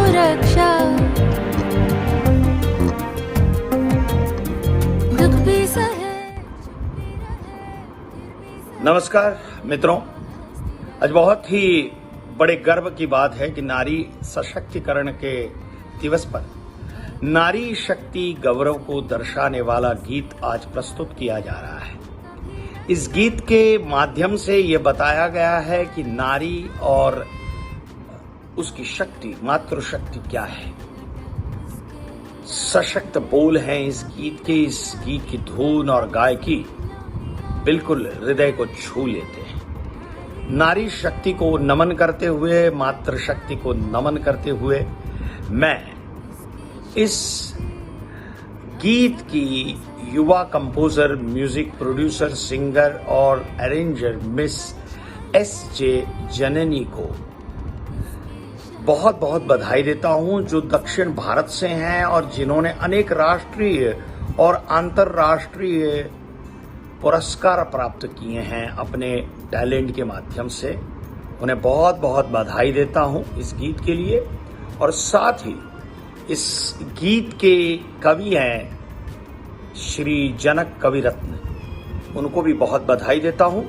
सुरक्षा, दुख भी सहे। नमस्कार मित्रों, आज बहुत ही बड़े गर्व की बात है कि नारी सशक्तिकरण के दिवस पर नारी शक्ति गौरव को दर्शाने वाला गीत आज प्रस्तुत किया जा रहा है। इस गीत के माध्यम से ये बताया गया है कि नारी और उसकी शक्ति, मातृशक्ति क्या है। सशक्त बोल हैं इस गीत के। इस गीत की धुन और गायकी बिल्कुल हृदय को छू लेते हैं। नारी शक्ति को नमन करते हुए, मातृशक्ति को नमन करते हुए मैं इस गीत की युवा कंपोजर, म्यूजिक प्रोड्यूसर, सिंगर और अरेंजर मिस एस.जे. जननी को बहुत बहुत बधाई देता हूं, जो दक्षिण भारत से हैं और जिन्होंने अनेक राष्ट्रीय और अंतर्राष्ट्रीय पुरस्कार प्राप्त किए हैं अपने टैलेंट के माध्यम से। उन्हें बहुत बहुत बधाई देता हूं इस गीत के लिए। और साथ ही इस गीत के कवि हैं श्री जनक कविरत्न, उनको भी बहुत बधाई देता हूं।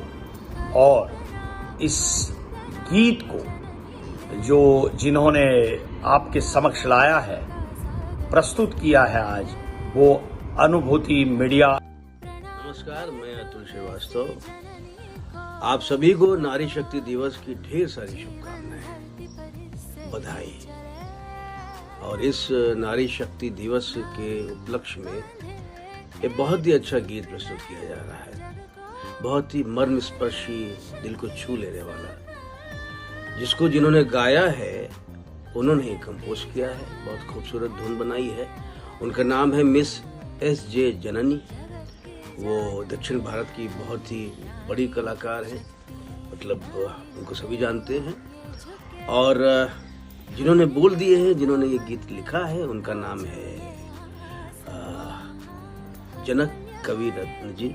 और इस गीत को जिन्होंने आपके समक्ष लाया है, प्रस्तुत किया है आज, वो अनुभूति मीडिया। नमस्कार, मैं अतुल श्रीवास्तव। आप सभी को नारी शक्ति दिवस की ढेर सारी शुभकामनाएं, बधाई। और इस नारी शक्ति दिवस के उपलक्ष्य में एक बहुत ही अच्छा गीत प्रस्तुत किया जा रहा है। बहुत ही मर्मस्पर्शी, दिल को छू लेने वाला, जिसको जिन्होंने गाया है उन्होंने ही कंपोज किया है। बहुत खूबसूरत धुन बनाई है। उनका नाम है मिस एस.जे. जननी। वो दक्षिण भारत की बहुत ही बड़ी कलाकार हैं, मतलब उनको सभी जानते हैं। और जिन्होंने बोल दिए हैं, जिन्होंने ये गीत लिखा है, उनका नाम है जनक कविरत्न जी।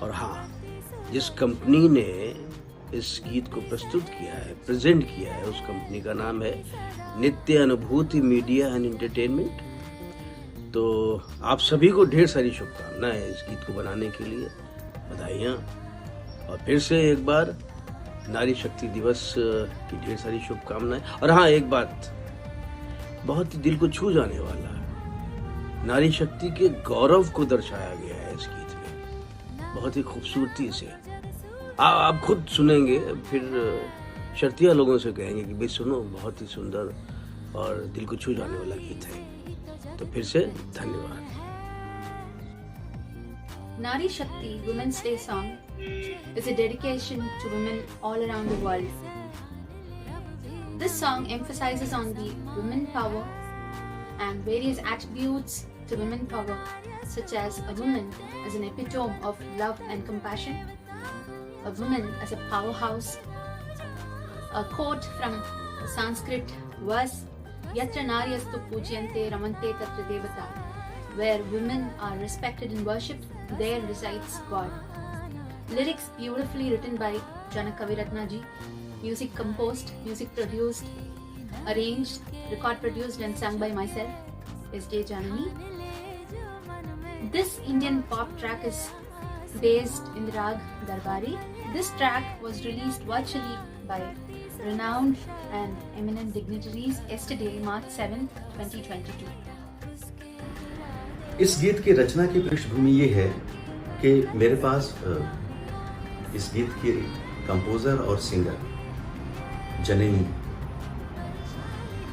और हाँ, जिस कंपनी ने इस गीत को प्रस्तुत किया है, प्रेजेंट किया है, उस कंपनी का नाम है नित्य अनुभूति मीडिया एंड एंटरटेनमेंट। तो आप सभी को ढेर सारी शुभकामनाएं इस गीत को बनाने के लिए, बधाइयाँ। और फिर से एक बार नारी शक्ति दिवस की ढेर सारी शुभकामनाएं। और हाँ, एक बात बहुत ही दिल को छू जाने वाला, नारी शक्ति के गौरव को दर्शाया गया है इस गीत में, बहुत ही खूबसूरती से। आप खुद सुनेंगे, फिर शर्तिया लोगों से कहेंगे कि भाई सुनो, बहुत ही सुंदर और दिल को छू जाने वाला गीत है। तो फिर से धन्यवाद। Nari Shakti Women's Day song is a dedication to women all around the world. This song emphasizes on the women power and various attributes to women power, such as a woman as an epitome of love and compassion, a woman as a powerhouse. A quote from the Sanskrit verse, Yatra Naryastu Pujyante Ramante Tatra Devata, where women are respected and worshipped, there resides God. Lyrics beautifully written by Janak Kaviratna ji, music composed, music produced, arranged, record produced and sung by myself, S.J. Janani. This Indian pop track is based in the rag Darbari. This track was released virtually by renowned and eminent dignitaries yesterday, March 7, 2022. इस गीत की रचना की पृष्ठभूमि ये है कि मेरे पास इस गीत की कंपोजर और सिंगर जननी,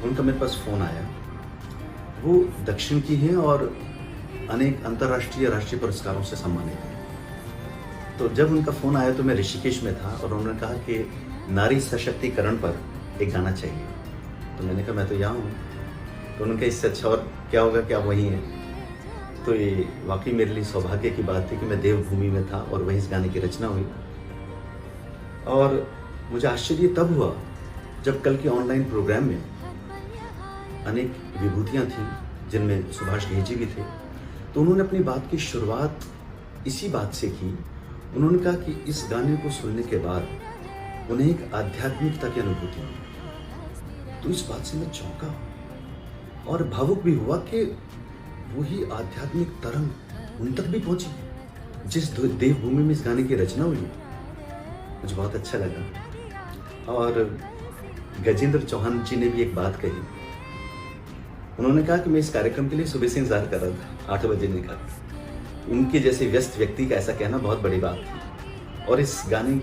उनका मेरे पास फ़ोन आया। वो दक्षिण की हैं और अनेक अंतर्राष्ट्रीय, राष्ट्रीय पुरस्कारों से सम्मानित हैं। तो जब उनका फ़ोन आया तो मैं ऋषिकेश में था और उन्होंने कहा कि नारी सशक्तिकरण पर एक गाना चाहिए। तो मैंने कहा मैं तो यहाँ हूँ। तो उन्होंने कहा इससे अच्छा और क्या होगा कि आप वहीं हैं। तो ये वाकई मेरे लिए सौभाग्य की बात थी कि मैं देवभूमि में था और वहीं इस गाने की रचना हुई। और मुझे आश्चर्य तब हुआ जब कल के ऑनलाइन प्रोग्राम में अनेक विभूतियाँ थीं, जिनमें सुभाष घई जी भी थे। तो उन्होंने अपनी बात की शुरुआत इसी बात से की। उन्होंने कहा कि इस गाने को सुनने के बाद उन्हें एक आध्यात्मिकता की अनुभूति हुई। तो इस बात से मैं चौंका और भावुक भी हुआ कि वही आध्यात्मिक तरंग उन तक भी पहुंची जिस देवभूमि में इस गाने की रचना हुई। मुझे बहुत अच्छा लगा। और गजेंद्र चौहान जी ने भी एक बात कही। उन्होंने कहा कि मैं इस कार्यक्रम के लिए सुबह से इंतजार कर रहा था, 8 बजे निकला। उनके जैसे व्यस्त व्यक्ति का ऐसा कहना बहुत बड़ी बात थी। और इस गाने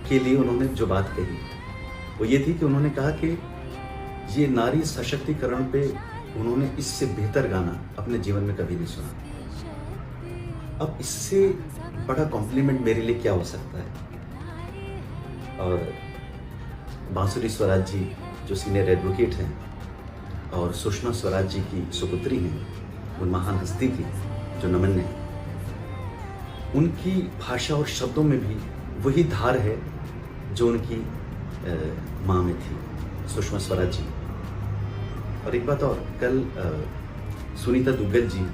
के लिए उन्होंने जो बात कही वो ये थी कि उन्होंने कहा कि ये नारी सशक्तिकरण पे उन्होंने इससे बेहतर गाना अपने जीवन में कभी नहीं सुना। अब इससे बड़ा कॉम्प्लीमेंट मेरे लिए क्या हो सकता है। और बांसुरी स्वराज जी जो सीनियर एडवोकेट हैं और सुषमा स्वराज जी की सुपुत्री हैं, उन महान हस्ती की जो नमन्य है, उनकी भाषा और शब्दों में भी वही धार है जो उनकी माँ में थी, सुषमा स्वराज जी। और एक बात और, कल सुनीता दुग्गल जी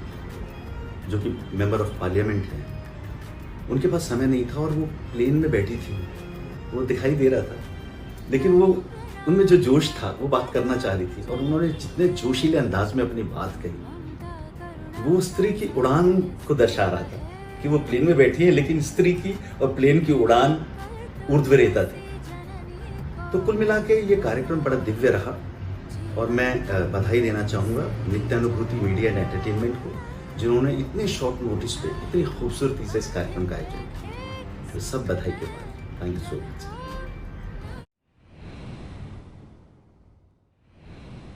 जो कि मेंबर ऑफ पार्लियामेंट हैं, उनके पास समय नहीं था और वो प्लेन में बैठी थी, वो दिखाई दे रहा था, लेकिन वो उनमें जो जोश था वो बात करना चाह रही थी। और उन्होंने जितने जोशीले अंदाज में अपनी बात कही, वो स्त्री की उड़ान को दर्शा रहा था कि वो प्लेन में बैठी है, लेकिन स्त्री की और प्लेन की उड़ान ऊर्ध्वरेता थी। तो कुल मिला के ये कार्यक्रम बड़ा दिव्य रहा और मैं बधाई देना चाहूँगा नित्यानुभूति मीडिया एंड एंटरटेनमेंट को, जिन्होंने इतने शॉर्ट नोटिस पे इतनी खूबसूरती से इस कार्यक्रम का आयोजन किया। तो सब बधाई के बाद। Thank you so much.